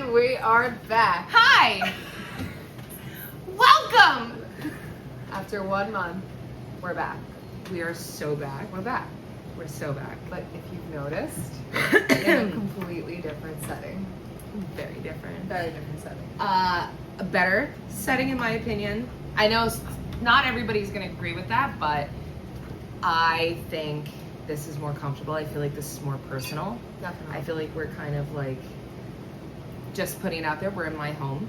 And we are back. Hi! Welcome! After 1 month, we're back. We are so back. We're back. We're so back. But if you've noticed, in a completely different setting. Very different. Very different setting. A better setting, in my opinion. I know not everybody's going to agree with that, but I think this is more comfortable. I feel like this is more personal. Definitely. I feel like we're kind of like just putting it out there. We're in my home,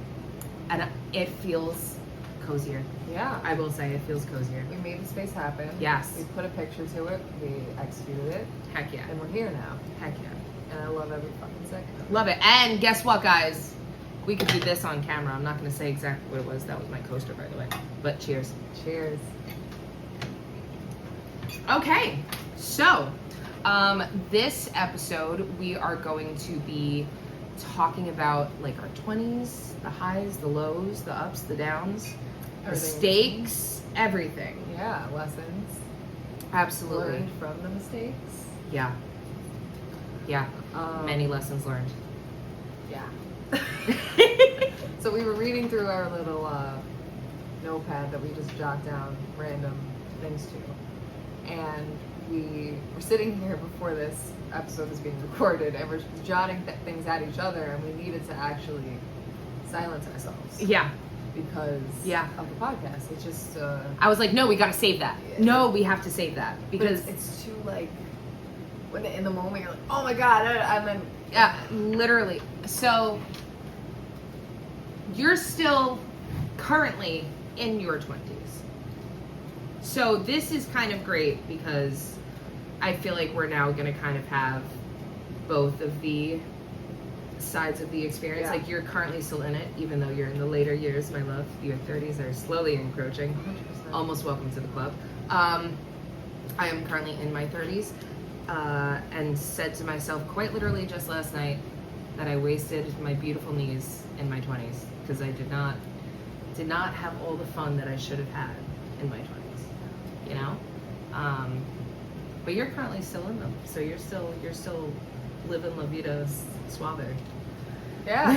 and it feels cozier. Yeah. I will say it feels cozier. We made the space happen. Yes. We put a picture to it. We executed it. Heck yeah. And we're here now. Heck yeah. And I love every fucking second. Love it. And guess what, guys? We could do this on camera. I'm not going to say exactly what it was. That was my coaster, by the way. But cheers. Cheers. Okay. So, this episode, we are going to be talking about like our 20s, the highs, the lows, the ups, the downs, mistakes, everything. Yeah, lessons. Absolutely. Learned from the mistakes. Yeah. Yeah. Many lessons learned. Yeah. So we were reading through our little notepad that we just jot down random things to. And we were sitting here before this episode was being recorded, and we're jotting things at each other, and we needed to actually silence ourselves. Yeah. Because Yeah. of the podcast. It's just... I was like, no, we got to save that. Yeah. No, we have to save that. Because it's too, like... When in the moment, you're like, oh my god, and then... Yeah, literally. So, you're still currently in your 20s. So, this is kind of great because I feel like we're now going to kind of have both of the sides of the experience. Yeah. Like, you're currently still in it, even though you're in the later years, my love. Your 30s are slowly encroaching. 100%. Almost welcome to the club. I am currently in my 30s. And said to myself quite literally just last night that I wasted my beautiful knees in my 20s because I did not have all the fun that I should have had in my 20s, you know. But you're currently still in them, so you're still living la vida suave. Yeah,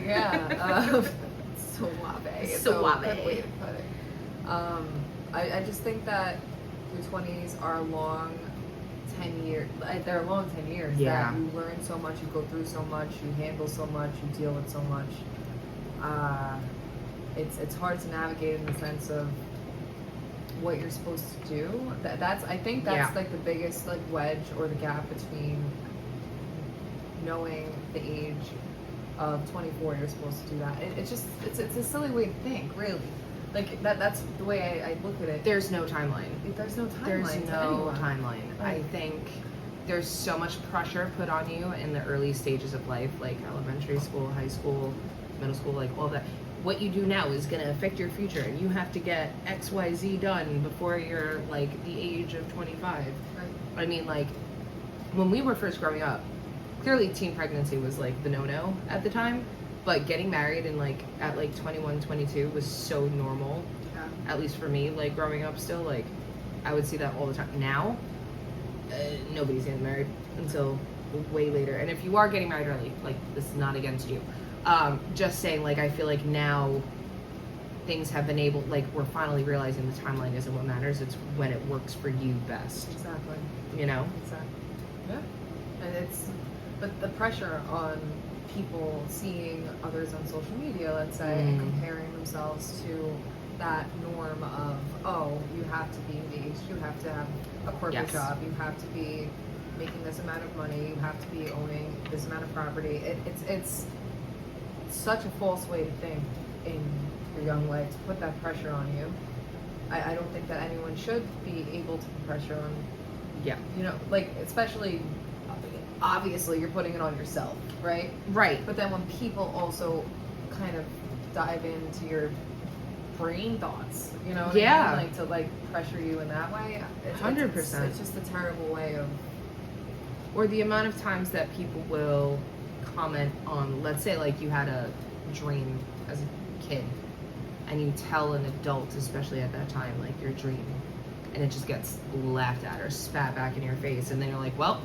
yeah. Suave. It's a Suave. good way to put it. I just think that your 20s are a long 10 years. They're a long 10 years. Yeah. That you learn so much, you go through so much, you handle so much, you deal with so much. It's hard to navigate in the sense of what you're supposed to do. I think that's like the biggest like wedge or the gap between knowing the age of 24 you're supposed to do that. It's a silly way to think, really. Like that's the way I look at it. There's no timeline. There's no timeline. There's to no anyone. timeline. Right. I think there's so much pressure put on you in the early stages of life, like elementary school, high school, middle school, like all that. What you do now is going to affect your future, and you have to get XYZ done before you're like the age of 25. Right. I mean, like when we were first growing up, clearly teen pregnancy was like the no-no at the time. But getting married and like at like 21, 22 was so normal. Yeah. At least for me, like growing up still, like I would see that all the time. Now, nobody's getting married until way later. And if you are getting married early, like this is not against you. Just saying, like I feel like now things have been able, like we're finally realizing the timeline isn't what matters. It's when it works for you best. Exactly. You know? Exactly. Yeah. And but the pressure on people seeing others on social media, let's say, and comparing themselves to that norm of, oh, you have to be engaged, you have to have a corporate job, you have to be making this amount of money, you have to be owning this amount of property. It's such a false way to think in your young life, to put that pressure on you. I don't think that anyone should be able to put pressure on, you know, like, especially, obviously, you're putting it on yourself, right? Right. But then when people also kind of dive into your brain thoughts, you know what I mean? Like, to, like, pressure you in that way. 100%. It's just a terrible way of... Or the amount of times that people will comment on, let's say, like, you had a dream as a kid, and you tell an adult, especially at that time, like, your dream, and it just gets laughed at or spat back in your face, and then you're like, well,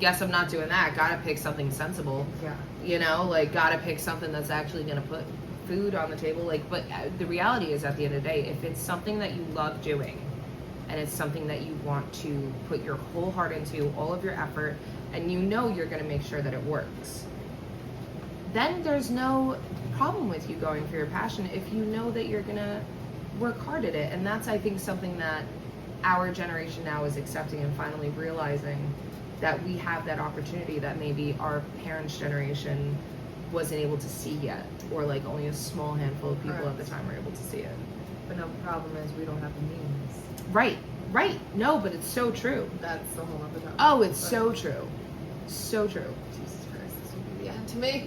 guess I'm not doing that. Gotta pick something sensible. Yeah. You know, like, gotta pick something that's actually gonna put food on the table. Like, but the reality is, at the end of the day, if it's something that you love doing, and it's something that you want to put your whole heart into, all of your effort, and you know you're gonna make sure that it works, then there's no problem with you going for your passion if you know that you're gonna work hard at it. And that's, I think, something that our generation now is accepting and finally realizing, that we have that opportunity that maybe our parents' generation wasn't able to see yet, or like only a small handful of people at the time were able to see it. But no, the problem is we don't have the means. Right. No, but it's so true. That's the whole other topic. Oh, it's so true. So true. Jesus Christ, this will be the end to me.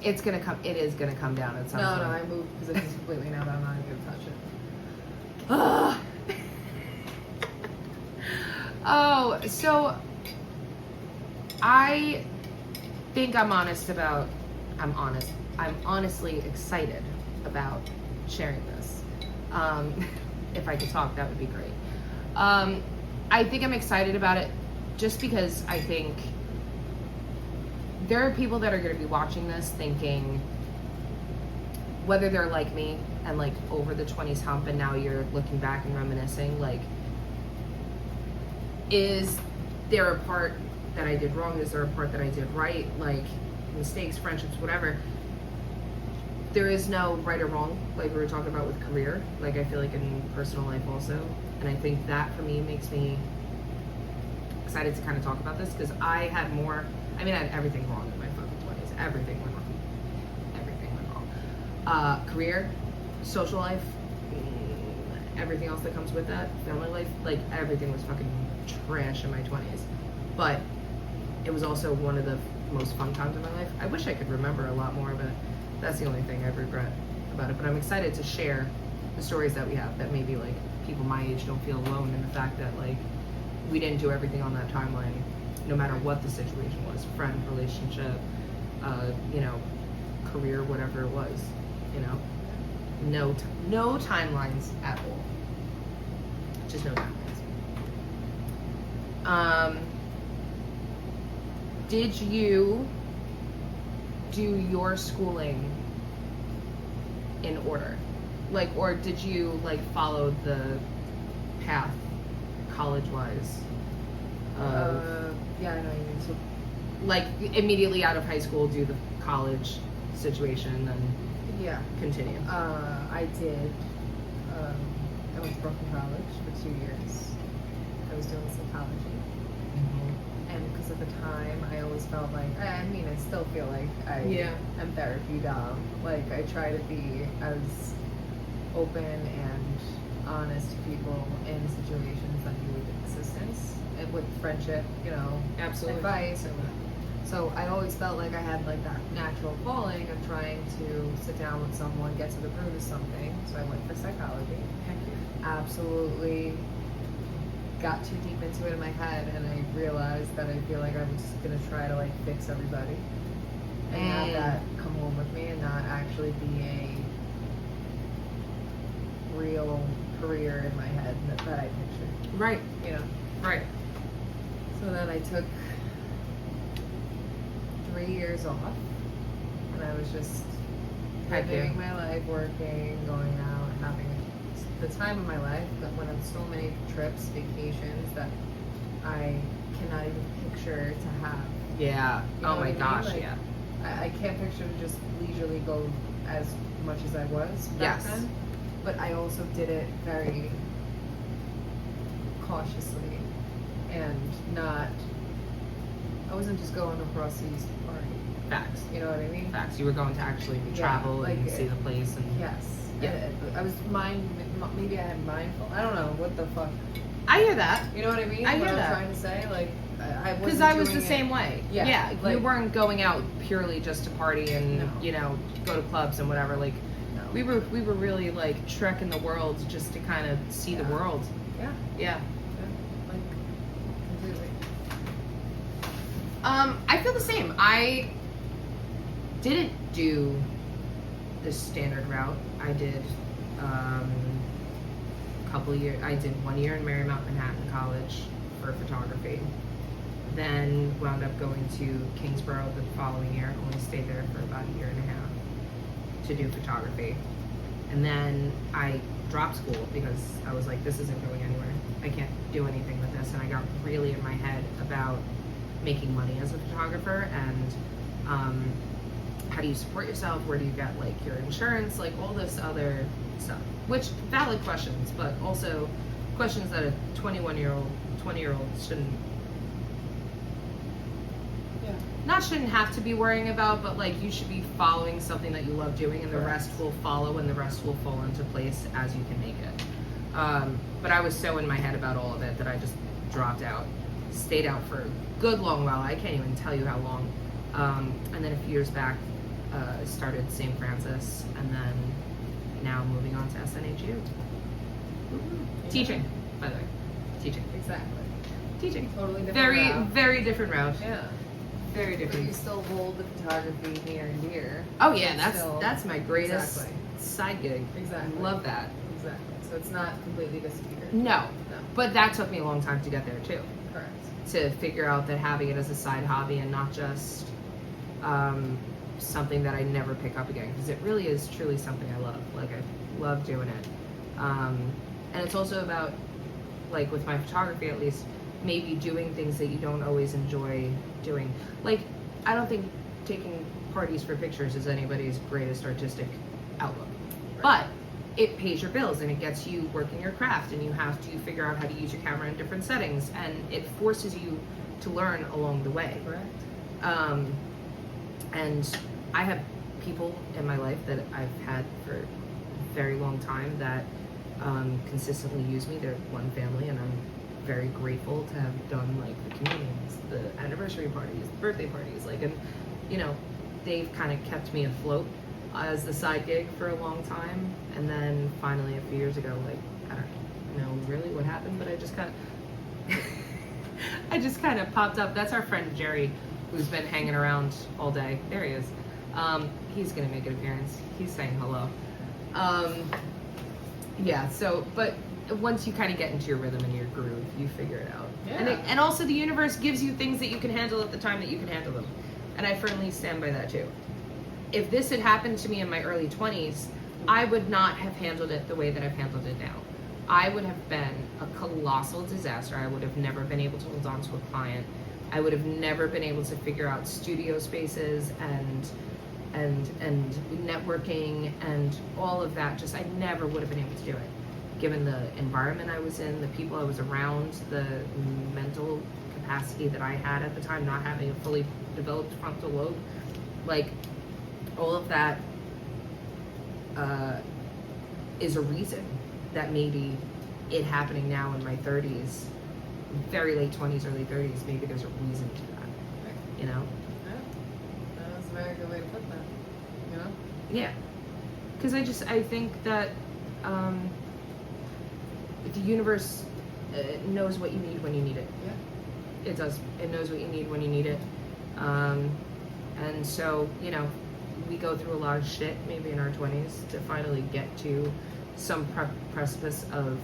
It is gonna come down at some point. No, I moved positions completely now that I'm not even gonna touch it. Oh, so I think I'm honestly excited about sharing this. If I could talk, that would be great. I think I'm excited about it just because I think there are people that are going to be watching this thinking, whether they're like me and like over the 20s hump and now you're looking back and reminiscing, like, is there a part that I did wrong? Is there a part that I did right? Like, mistakes, friendships, whatever. There is no right or wrong, like we were talking about with career. Like, I feel like in personal life also. And I think that for me makes me excited to kind of talk about this, because I had everything wrong in my fucking 20s. Everything went wrong. Career, social life, everything else that comes with that, family life, like, everything was fucking trash in my 20s. But it was also one of the most fun times of my life. I wish I could remember a lot more, but that's the only thing I regret about it. But I'm excited to share the stories that we have, that maybe like people my age don't feel alone in the fact that like we didn't do everything on that timeline, no matter what the situation was, friend, relationship, career, whatever it was, no timelines at all. Just no timelines. Did you do your schooling in order? Like, or did you like follow the path college-wise? Yeah, I know you mean. So, like, immediately out of high school, do the college situation and continue. I did. I went to Brooklyn College for 2 years. I was doing psychology. And because at the time, I always felt like, I still feel like I am therapy dumb. Like, I try to be as open and honest to people in situations that need assistance, and with friendship, Absolutely. advice, or whatever. So I always felt like I had like that natural calling of trying to sit down with someone, get to the root of something. So I went for psychology. Heck yeah. Absolutely got too deep into it in my head, and I realized that I feel like I was just gonna try to like fix everybody and have that come home with me, and not actually be a real career in my head that I pictured. Right. Right. So then I took 3 years off, and I was just living my life, working, going out, having the time of my life, but went on so many trips, vacations that I cannot even picture to have. Yeah. You know Oh my gosh, like, yeah. I can't picture to just leisurely go as much as I was back then. But I also did it very cautiously, and I wasn't just going across the east to party. Facts. You know what I mean? Facts. You were going to actually travel like, and see the place. And yes. Yeah. I was maybe I had mindful. I don't know what the fuck. I hear that. You know what I mean? I hear what that. I'm trying to say, like, I wasn't. Because I was doing the same way. Yeah. Yeah. Like, you weren't going out purely just to party and No. go to clubs and whatever. Like, no. we were really like trekking the world just to kind of see the world. Yeah. Yeah. Like, completely. I feel the same. I didn't do the standard route. I did a couple years. I did 1 year in Marymount Manhattan College for photography. Then wound up going to Kingsborough the following year. Only stayed there for about a year and a half to do photography. And then I dropped school because I was like, this isn't going anywhere. I can't do anything with this. And I got really in my head about making money as a photographer and how do you support yourself? Where do you get like your insurance? Like all this other stuff. Which valid questions, but also questions that a 20-year-old shouldn't shouldn't have to be worrying about, but like you should be following something that you love doing, and the rest will follow, and the rest will fall into place as you can make it. But I was so in my head about all of it that I just dropped out, stayed out for a good long while. I can't even tell you how long. And then a few years back, started St. Francis, and then now moving on to SNHU. Yeah. Teaching, by the way. Teaching. Exactly. Teaching. Totally different Very, route. very different route. Yeah. Very But different. you still hold the photography near and dear. Oh yeah, It's that's my greatest Exactly. side gig. Exactly. Love that. Exactly. So it's not completely disappeared. No, No. but that took me a long time to get there too. Correct. To figure out that having it as a side hobby and not just something that I never pick up again, because it really is truly something I love. Like I love doing it, and it's also about, like with my photography at least, maybe doing things that you don't always enjoy doing. Like I don't think taking parties for pictures is anybody's greatest artistic outlook, but it pays your bills and it gets you working your craft, and you have to figure out how to use your camera in different settings, and it forces you to learn along the way. Correct. And I have people in my life that I've had for a very long time that consistently use me. They're one family, and I'm very grateful to have done like the communions, the anniversary parties, the birthday parties, like, and you know, they've kind of kept me afloat as the side gig for a long time. And then finally a few years ago, like, I don't know really what happened, but I just kind of popped up. That's our friend Jerry, who's been hanging around all day. There he is. He's gonna make an appearance. He's saying hello. Yeah, so, but once you kind of get into your rhythm and your groove, you figure it out. Yeah. And also the universe gives you things that you can handle at the time that you can handle them. And I firmly stand by that too. If this had happened to me in my early 20s, I would not have handled it the way that I've handled it now. I would have been a colossal disaster. I would have never been able to hold on to a client. I would have never been able to figure out studio spaces and networking and all of that. Just, I never would have been able to do it. Given the environment I was in, the people I was around, the mental capacity that I had at the time, not having a fully developed frontal lobe, like all of that is a reason that maybe it happening now in my 30s, very late 20s, early 30s, maybe there's a reason to that, you know? Yeah. That's a very good way to put that. You know? Yeah. Because I think that the universe knows what you need when you need it. Yeah. It does. It knows what you need when you need it. And so, you know, we go through a lot of shit maybe in our 20s to finally get to some precipice of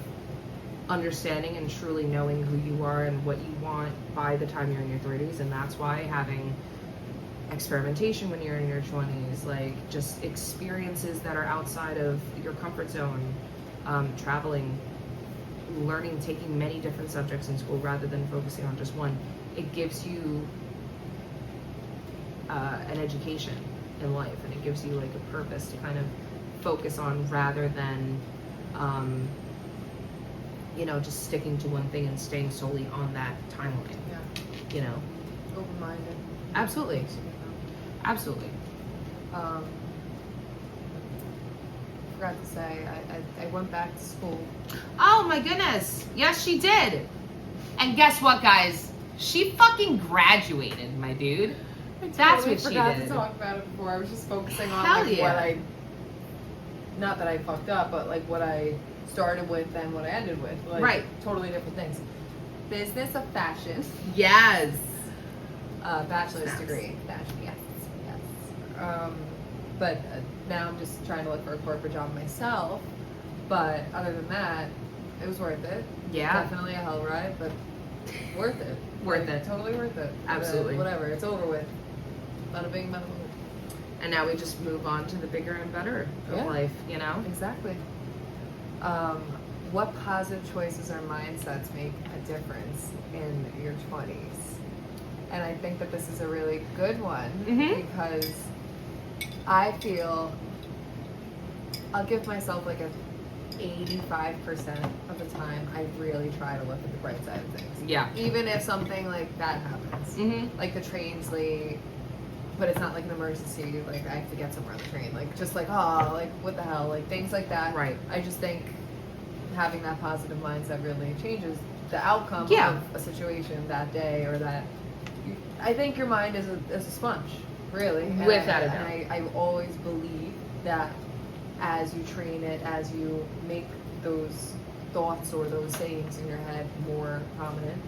understanding and truly knowing who you are and what you want by the time you're in your 30s. And that's why having experimentation when you're in your 20s, like just experiences that are outside of your comfort zone, traveling, learning, taking many different subjects in school rather than focusing on just one, it gives you an education in life, and it gives you like a purpose to kind of focus on rather than you know, just sticking to one thing and staying solely on that timeline. Yeah. You know, Open-minded. absolutely, absolutely. Forgot to say, I went back to school. Oh my goodness, yes she did. And guess what, guys? She fucking graduated, my dude. That's what she forgot did. to talk about it before. I was just focusing on Hell like yeah. what I, not that I fucked up, but like what I started with and what I ended with. Like, Right. Totally different things. Business of fashion. Yes. Bachelor's Snaps. degree. Fashion, yes. Yes. But now I'm just trying to look for a corporate job myself. But other than that, it was worth it. Yeah. Definitely a hell ride, but worth it. Worth it. Totally worth it. Absolutely. Whatever. It's over with. Bada bing, bada boom. And now we just move on to the bigger and better of life, you know? Exactly. What positive choices or mindsets make a difference in your 20s? And I think that this is a really good one because I feel I'll give myself like a 85% of the time I really try to look at the bright side of things. Yeah. Even if something like that happens. Like the train's late, but it's not like an emergency, like I have to get somewhere on the train. Like just like, oh, like what the hell? Like things like that. Right. I just think having that positive mindset really changes the outcome of a situation that day or that. I think your mind is a sponge, really. Without a doubt. And I always believe that as you train it, as you make those thoughts or those sayings in your head more prominent,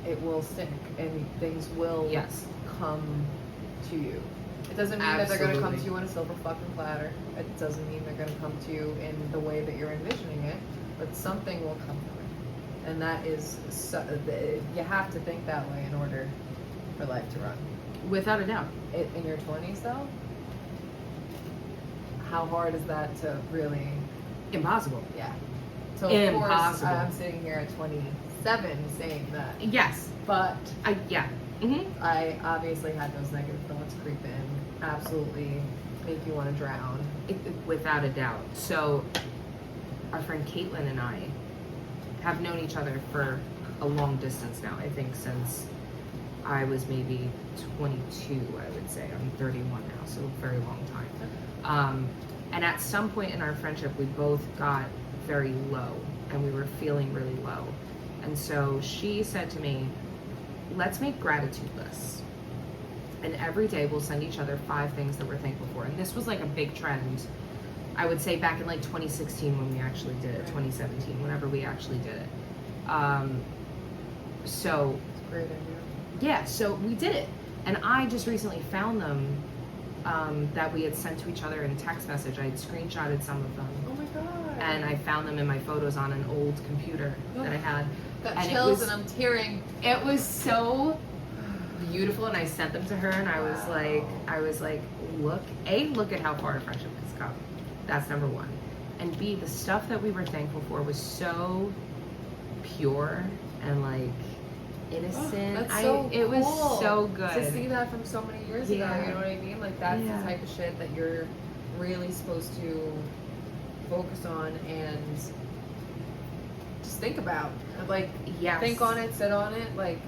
it will stick and things will come to you. It doesn't mean that they're going to come to you on a silver fucking platter. It doesn't mean they're going to come to you in the way that you're envisioning it, but something will come from it. And that is, you have to think that way in order for life to run. Without a doubt. In your 20s, though, how hard is that to really... Impossible. Yeah. So, of course, I'm sitting here at 27 saying that. Yes. But... I obviously had those negative thoughts creep in. Absolutely make you want to drown. Without a doubt. So, our friend Caitlin and I have known each other for a long distance now. I think since I was maybe 22, I would say. I'm 31 now, so a very long time. And at some point in our friendship, we both got very low, and we were feeling really low. And so she said to me, let's make gratitude lists. And every day we'll send each other 5 things that we're thankful for. And this was like a big trend, I would say back in like 2016 when we actually did it, 2017, whenever we actually did it. So, It's a great idea. Yeah, so we did it. And I just recently found them that we had sent to each other in text message. I had screenshotted some of them. Oh my god. And I found them in my photos on an old computer that I had. Got and chills and I'm tearing. It was so beautiful, and I sent them to her, and I was like, look at how far our friendship has come. That's number one. And B, the stuff that we were thankful for was so pure and like innocent. It was so good to see that from so many years ago. You know what I mean? Like that's the type of shit that you're really supposed to focus on and just think about. Like think on it, sit on it. Like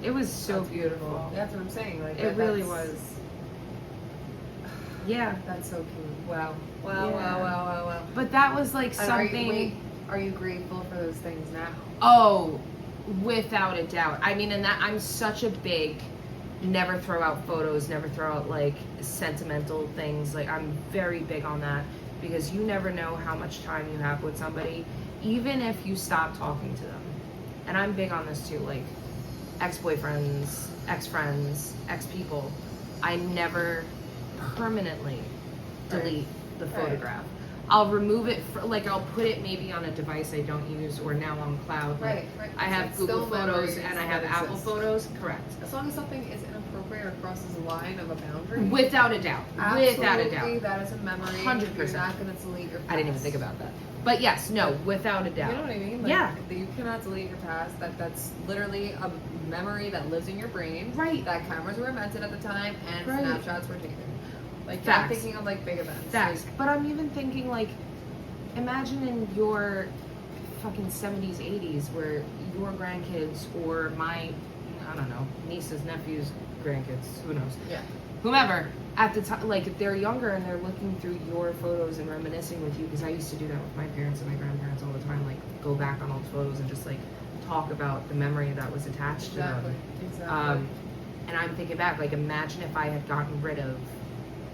it was so beautiful. That's what I'm saying. Like it really was. Yeah, that's so cute. Wow. But that was like something. Are you grateful for those things now? Oh, without a doubt. I mean, and that I'm such a big never throw out photos, never throw out like sentimental things. Like I'm very big on that because you never know how much time you have with somebody, even if you stop talking to them. And I'm big on this too, like ex-boyfriends, ex-friends, ex-people. I never permanently delete the photograph. I'll remove it, I'll put it maybe on a device I don't use or now on cloud. Right. I have Google Photos and I have Apple Photos. Correct. As long as something is inappropriate or crosses a line of a boundary. Without a doubt. Absolutely, without a doubt. That is a memory. 100%. You're not going to delete your past. I didn't even think about that. But yes, no, without a doubt. You know what I mean? You cannot delete your past. That's literally a memory that lives in your brain. Right. That cameras were invented at the time and snapshots were taken. Like, Facts. I'm thinking of, like, big events. Facts. But I'm even thinking, like, imagine in your fucking 70s, 80s, where your grandkids or my, I don't know, nieces, nephews, grandkids, who knows? Yeah. Whomever, at the time, like, they're younger and they're looking through your photos and reminiscing with you, because I used to do that with my parents and my grandparents all the time, like, go back on old photos and just, like, talk about the memory that was attached to them. Exactly. And I'm thinking back, like, imagine if I had gotten rid of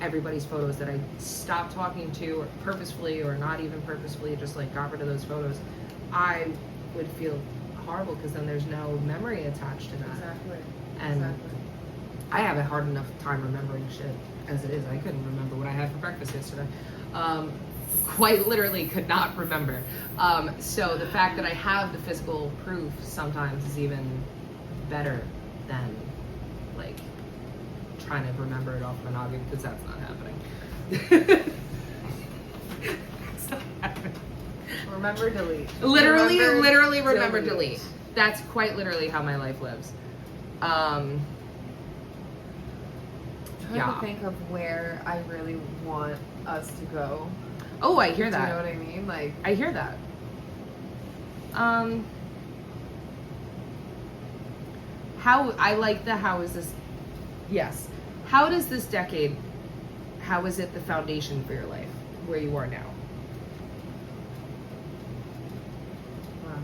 everybody's photos that I stopped talking to, or purposefully or not even purposefully, just like got rid of those photos, I would feel horrible because then there's no memory attached to that. Exactly. And I have a hard enough time remembering shit as it is. I couldn't remember what I had for breakfast yesterday. quite literally could not remember. So the fact that I have the physical proof sometimes is even better than like trying to remember it off my noggin, because that's not happening. It's not happening. Remember, delete. Literally remember, delete. That's quite literally how my life lives. I'm trying Yeah. to think of where I really want us to go. Oh, I hear Do that. you know what I mean? Like, I hear that. How I like the how is this? Yes. How does this decade? How is it the foundation for your life, where you are now? wow.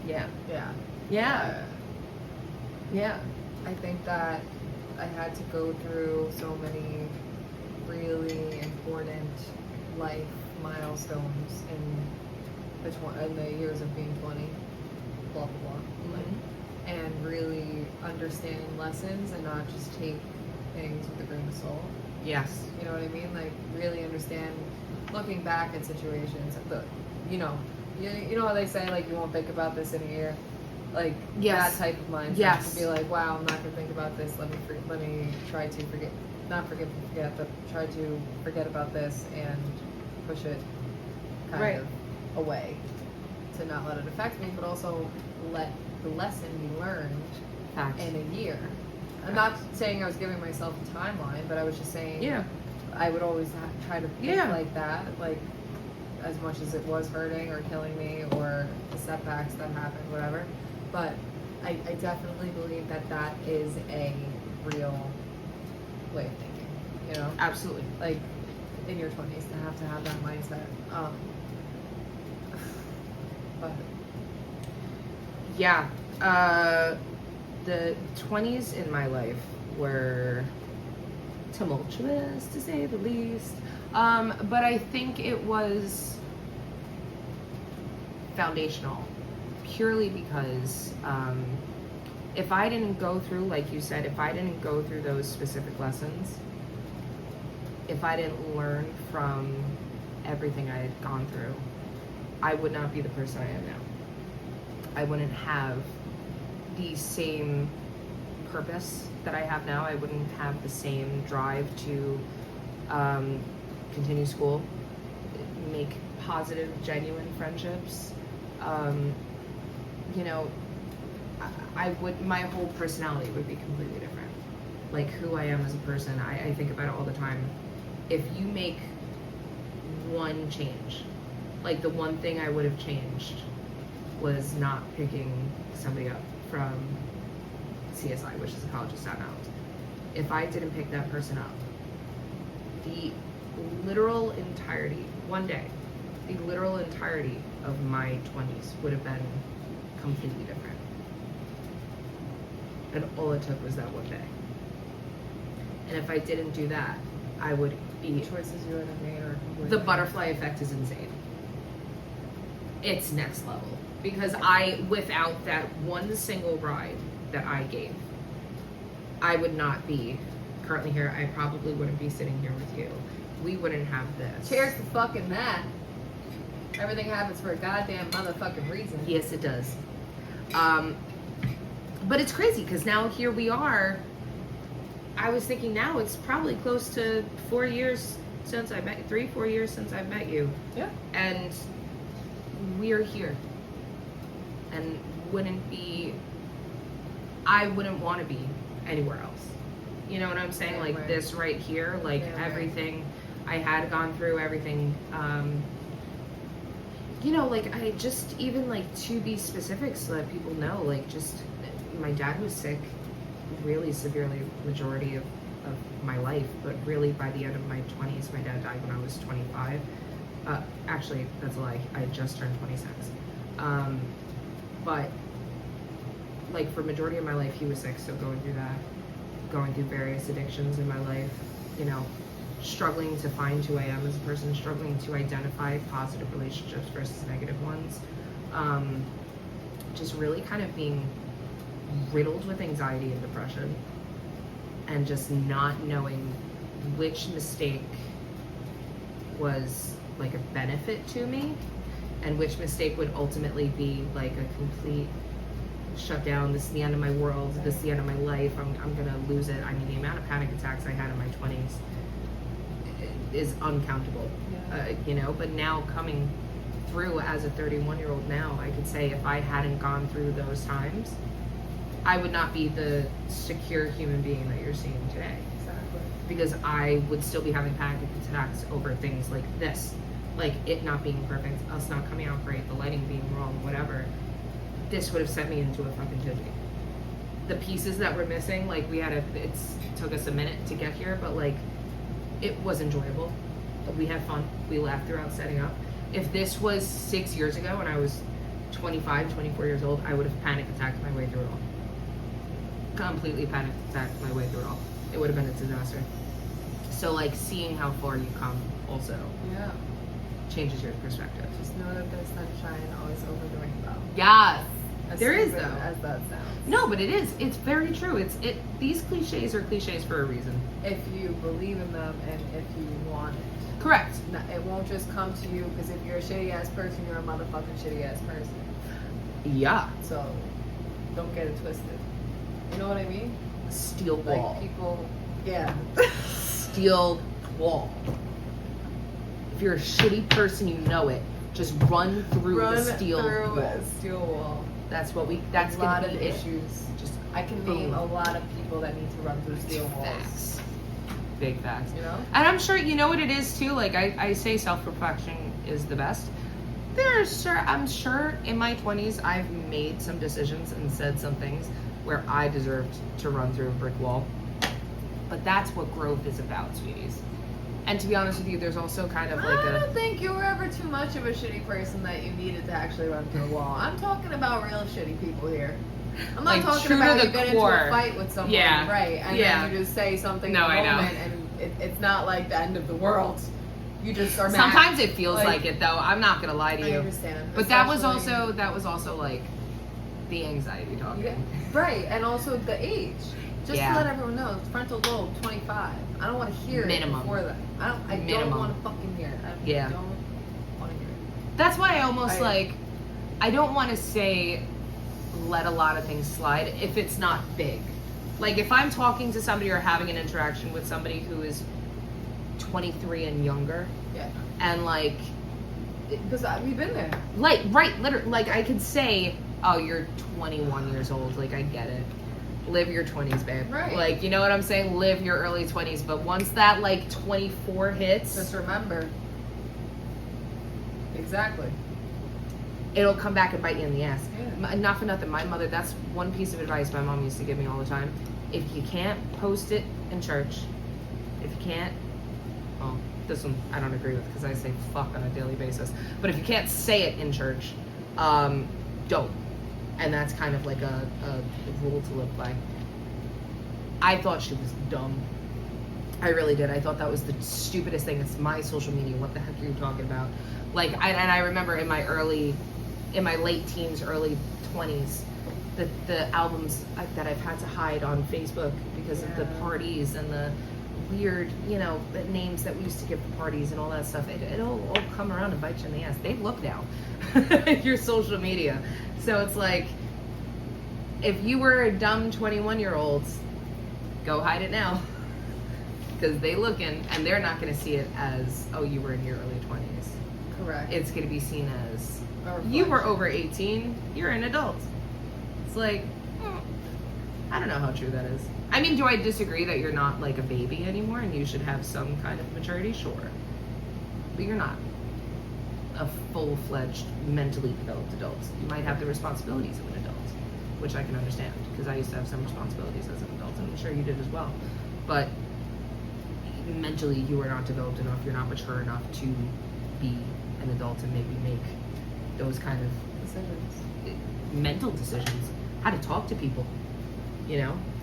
Yeah. Yeah. Yeah. Yeah. I think that I had to go through so many really important life milestones in the years of being 20, blah blah blah, like, and really understanding lessons and not just take things with a grain of salt. Yes. You know what I mean? Like, really understand, looking back at situations, you know how they say, like, you won't think about this in a year? Like, Yes. that type of mindset. Yes. To be like, wow, I'm not going to think about this. Let me try to forget, but try to forget about this and push it kind Right. of away to not let it affect me, but also let the lesson be learned Facts. in a year. I'm not saying I was giving myself a timeline, but I was just saying, Yeah. I would always try to think Yeah. like that, like, as much as it was hurting or killing me or the setbacks that happened, whatever. But I definitely believe that is a real way of thinking, you know? Absolutely. Like, in your 20s to have that mindset. But Yeah. The 20s in my life were tumultuous, to say the least. But I think it was foundational, purely because if I didn't go through, like you said, if I didn't go through those specific lessons, if I didn't learn from everything I had gone through, I would not be the person I am now. I wouldn't have the same purpose that I have now. I wouldn't have the same drive to continue school, make positive, genuine friendships. You know, I would, my whole personality would be completely different. Like, who I am as a person, I think about it all the time. If you make one change, like the one thing I would have changed was not picking somebody up from CSI, which is a college of Staten Island. If I didn't pick that person up, the literal entirety, one day, the literal entirety of my 20s would have been completely different. And all it took was that one day. And if I didn't do that, I would be... choices you would have made are completely The butterfly effect is insane. It's next level. Because without that one single ride that I gave, I would not be currently here. I probably wouldn't be sitting here with you. We wouldn't have this. Cheers to fucking that. Everything happens for a goddamn motherfucking reason. Yes, it does. But it's crazy because now here we are. I was thinking now it's probably close to 4 years since I met, 3-4 years since I've met you. Yeah. And we're here. And I wouldn't want to be anywhere else. You know what I'm saying? Yeah, like right. This right here, like Yeah, right. everything I had gone through, everything, you know, like I just, even like to be specific so that people know, like just, my dad was sick really severely majority of my life, but really by the end of my 20s, my dad died when I was 25. Actually, that's a lie. I had just turned 26. But like for majority of my life, he was sick. So going through that, going through various addictions in my life, you know, struggling to find who I am as a person, struggling to identify positive relationships versus negative ones, just really kind of being riddled with anxiety and depression, and just not knowing which mistake was like a benefit to me, and which mistake would ultimately be like a complete shutdown. This is the end of my world. This is the end of my life. I'm gonna lose it. I mean, the amount of panic attacks I had in my 20s is uncountable. You know, but now coming through as a 31-year-old now, I could say if I hadn't gone through those times, I would not be the secure human being that you're seeing today. Exactly. Because I would still be having panic attacks over things like this, like it not being perfect, us not coming out great, the lighting being wrong, whatever. This would have sent me into a fucking tizzy. The pieces that were missing, like it took us a minute to get here, but like it was enjoyable. We had fun. We laughed throughout setting up. If this was 6 years ago and I was 25, 24 years old, I would have panic attacked my way through it all. Completely panic attacked my way through it all. It would have been a disaster. So like seeing how far you come also changes your perspective. Just know that there's sunshine always over the rainbow. Yes. As There is, stupid though. as that sounds. No, but it is. It's very true. These cliches are cliches for a reason. If you believe in them and if you want it. Correct. It won't just come to you because if you're a shitty ass person, you're a motherfucking shitty ass person. Yeah. So don't get it twisted. You know what I mean? Steel wall. Like people, yeah. Steel wall. If you're a shitty person, you know it. Just run through the steel wall. A steel wall. That's a gonna lot be of it. issues. Just I can name a lot of people that need to run through steel walls. facts. Big facts. You know? And I'm sure you know what it is too. Like I say, self-reflection is the best. I'm sure in my 20s I've made some decisions and said some things where I deserved to run through a brick wall. But that's what growth is about, sweeties. And to be honest with you, there's also kind of like I don't think you were ever too much of a shitty person that you needed to actually run through a wall. I'm talking about real shitty people here. I'm not Like, talking true to about the you get core. into a fight with someone, Yeah. right? And then you just say something No, in I the know. moment, and it's not like the end of the world. You just are mad. sometimes it feels like it though. I'm not gonna lie to I you. understand. But that was Especially- also like the anxiety talking. Yeah, right, and also the age. Just Yeah. to let everyone know, frontal lobe 25. I don't want to hear Minimum. it before that. I don't Minimum. want to fucking hear it. I Yeah. don't want to hear it. That's why I don't want to say let a lot of things slide if it's not big. Like if I'm talking to somebody or having an interaction with somebody who is 23 and younger, Yeah. and like Because we've been there. literally, like I could say, oh, you're 21 years old, like I get it. Live your 20s, babe. Right. Like, you know what I'm saying? Live your early 20s. But once that like 24 hits, Just remember. Exactly. it'll come back and bite you in the ass. Yeah. Not for nothing. My mother, that's one piece of advice my mom used to give me all the time. If you can't post it in church, if you can't, well, this one I don't agree with because I say fuck on a daily basis. But if you can't say it in church, don't. And that's kind of like a rule to live by. I thought she was dumb. I really did. I thought that was the stupidest thing. It's my social media. What the heck are you talking about? Like, I remember in my late teens, early 20s, the albums that I've had to hide on Facebook because of the parties and the weird, the names that we used to give the parties and all that stuff. It'll all come around and bite you in the ass. They look now. Your social media. So it's like, if you were a dumb 21-year-old, go hide it now. Because they looking, and they're not going to see it as, oh, you were in your early 20s. Correct. It's going to be seen as, you were over 18, you're an adult. It's like, I don't know how true that is. I mean, do I disagree that you're not like a baby anymore and you should have some kind of maturity? Sure. But you're not a full-fledged, mentally developed adult. You might have the responsibilities of an adult, which I can understand, because I used to have some responsibilities as an adult, and I'm sure you did as well. But mentally, you are not developed enough, you're not mature enough to be an adult and maybe make those kind of mental decisions, how to talk to people,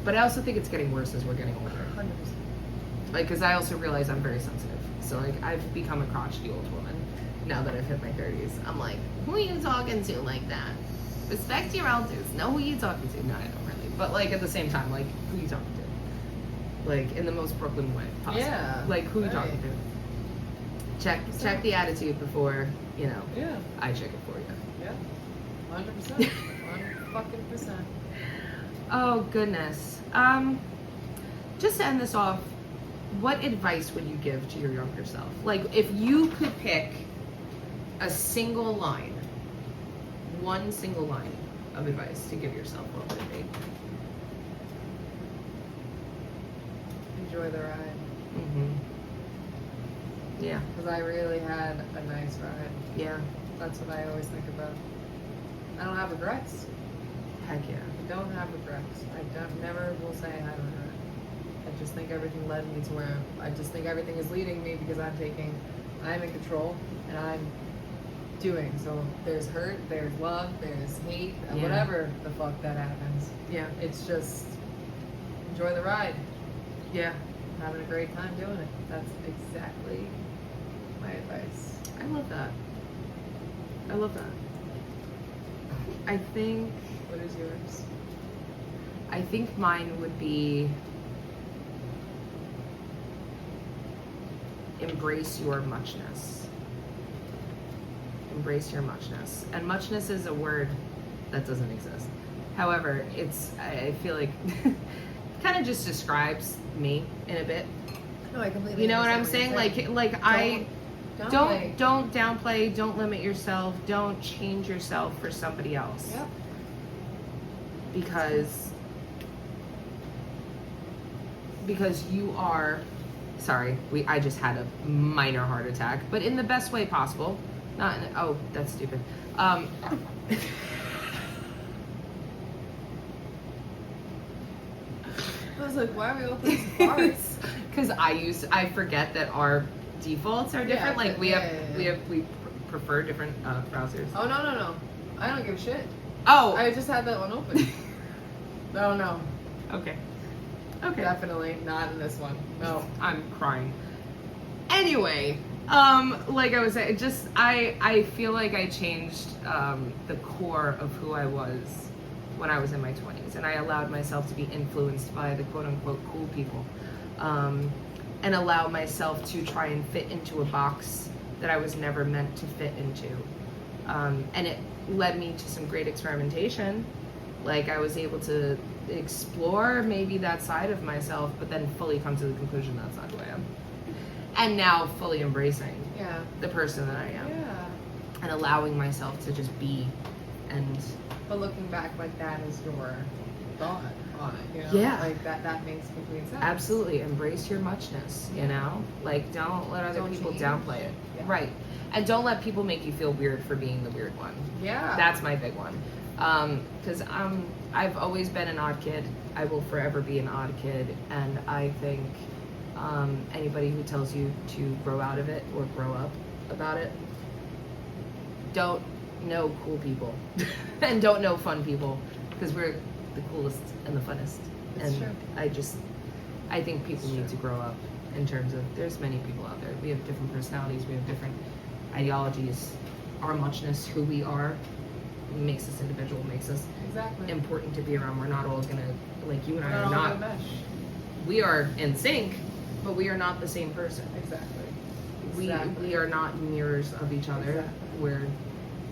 But I also think it's getting worse as we're getting older. 100%. Like, because I also realize I'm very sensitive. So, like, I've become a crotchety old woman now that I've hit my 30s. I'm like, who are you talking to like that? Respect your elders. Know who you talking to. No, I don't really. But, like, at the same time, like, who you talking to? Like, in the most Brooklyn way possible. Yeah. Like, who you right. talking to? check the attitude before, Yeah. I check it for you. Yeah. 100%. 100%. Oh, goodness. Just to end this off, what advice would you give to your younger self? Like, if you could pick a single line, one single line of advice to give yourself, what would it be? Enjoy the ride. Mm-hmm. Yeah. Because I really had a nice ride. Yeah. That's what I always think about. I don't have regrets. Heck yeah. I don't have regrets. Never will say I had a regret. I just think everything led me to where I just think everything is leading me because I'm in control and I'm doing. So there's hurt, there's love, there's hate, and whatever the fuck that happens. Yeah. It's just enjoy the ride. Yeah. Having a great time doing it. That's exactly my advice. I love that. I love that. I think What is yours? I think mine would be embrace your muchness. Embrace your muchness. And muchness is a word that doesn't exist. However, I feel like kind of just describes me in a bit. No, I completely. You know what I'm understand saying? Like don't downplay, don't limit yourself, don't change yourself for somebody else. Yep. Because you are sorry, I just had a minor heart attack, but in the best way possible. Oh, that's stupid. I was like, why are we opening bars? Because I forget that our defaults are different. Yeah, like we prefer different browsers. Oh no. I don't give a shit. Oh, I just had that one open. No. okay. Definitely not in this one. No. I'm crying. Anyway, like I was saying, I feel like I changed the core of who I was when I was in my 20s, and I allowed myself to be influenced by the quote-unquote cool people, and allow myself to try and fit into a box that I was never meant to fit into. And it led me to some great experimentation. Like, I was able to explore maybe that side of myself, but then fully come to the conclusion that's not who I am. And now fully embracing the person that I am. Yeah. And allowing myself to just be. And But looking back, like, that is your thought on it, you know? Yeah. Like, that makes complete sense. absolutely embrace your muchness, you know? Like, don't let other people change. downplay it. Yeah. Right. And don't let people make you feel weird for being the weird one. Yeah. That's my big one. Because I've always been an odd kid. I will forever be an odd kid. And I think anybody who tells you to grow out of it or grow up about it, don't know cool people and don't know fun people, because we're the coolest and the funnest. It's and true. I think people need to grow up in terms of, there's many people out there. We have different personalities, we have different ideologies. Our muchness, who we are, makes us individual, makes us Exactly. important to be around. We're not all gonna, like, you and I We're are all not, gonna mesh. we are in sync, but we are not the same person. Exactly. We are not mirrors of each other. Exactly. We're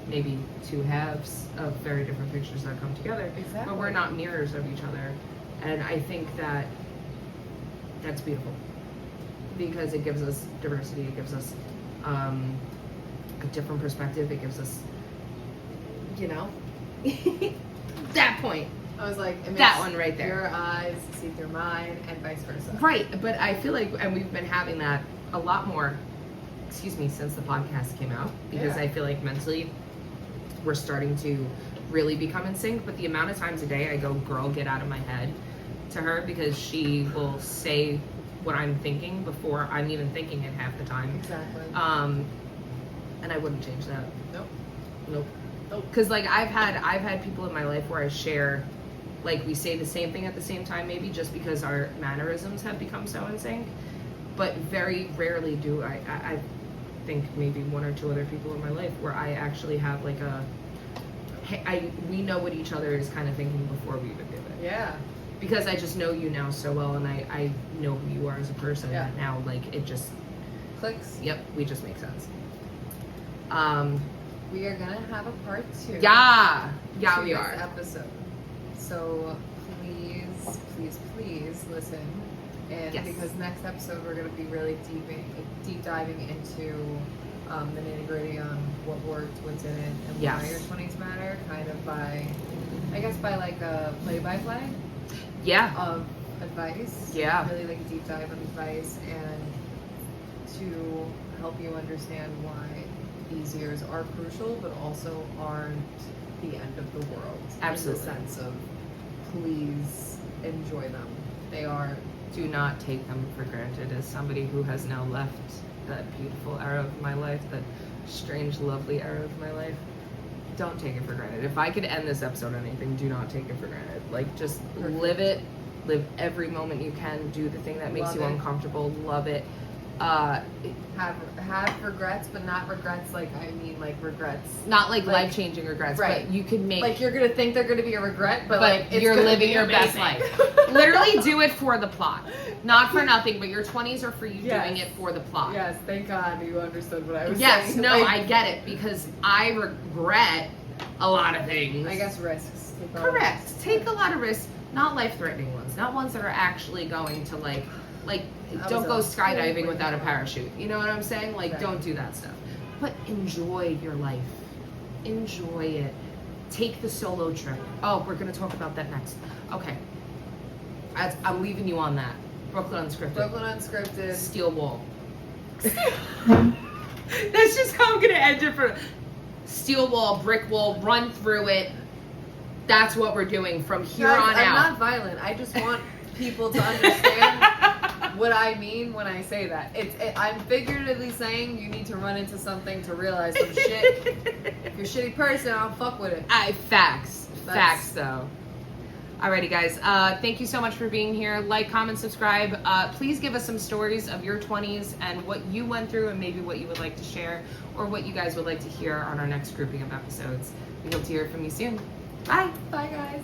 maybe two halves of very different pictures that come together. Exactly. But we're not mirrors of each other. And I think that that's beautiful, because it gives us diversity, it gives us a different perspective, it gives us, you know, that point. I was like, it makes That one right there. Your eyes see through mine, and vice versa. Right, but I feel like, and we've been having that a lot more, since the podcast came out, because Yeah. I feel like mentally we're starting to really become in sync. But the amount of times a day I go, girl, get out of my head, to her, because she will say what I'm thinking before I'm even thinking it half the time. Exactly. And I wouldn't change that. Nope. Because like I've had people in my life where I share, like, we say the same thing at the same time, maybe just because our mannerisms have become so in sync. But very rarely do I think maybe one or two other people in my life where I actually have like a, hey, we know what each other is kind of thinking before we even do it. Yeah. Because I just know you now so well, and I know who you are as a person. Yeah. And now, like, it just, clicks. Yep, we just make sense. We are gonna have a part 2. Yeah, to we this are. episode. So please listen. And Yes. because next episode we're gonna be really deep diving into the nitty gritty on what worked, what didn't, and why Yes. your 20s matter. Kind of by like a play-by-play Yeah. of advice. Yeah. Really like a deep dive of advice, and to help you understand why these years are crucial, but also aren't the end of the world. Absolutely. In the sense of, please enjoy them. They are. Do not take them for granted. As somebody who has now left that beautiful era of my life, that strange, lovely era of my life, don't take it for granted. If I could end this episode on anything, do not take it for granted. Like, just Perfect. live it. Live every moment you can. Do the thing that makes Love you it. uncomfortable. Love it. Have regrets, but not regrets like regrets. Not like Like- life-changing regrets, right. but you can make Like you're gonna think they're gonna be a regret, but like it's you're gonna living be your best amazing. life. Literally do it for the plot. Not for nothing, but your 20s are for you Yes. doing it for the plot. Yes, thank God you understood what I was Yes, saying. no, Like, I get it because I regret a lot of things. I guess risks. Correct. Take a lot of risks, not life-threatening ones, not ones that are actually going to like don't go skydiving without a parachute. You know what I'm saying? Like, Right. don't do that stuff. But enjoy your life. Enjoy it. Take the solo trip. Oh, we're gonna talk about that next. Okay. I'm leaving you on that. Brooklyn Unscripted. Brooklyn Unscripted. Steel wall. That's just how I'm gonna end it for steel wall, brick wall, run through it. That's what we're doing from here Guys, on I'm out. not violent. I just want people to understand what I mean when I say that. I'm figuratively saying you need to run into something to realize some shit. If you're a shitty person, I'll fuck with it. Facts. That's- Facts, though. Alrighty, guys. Thank you so much for being here. Like, comment, subscribe. Please give us some stories of your 20s and what you went through and maybe what you would like to share or what you guys would like to hear on our next grouping of episodes. We hope to hear from you soon. Bye. Bye, guys.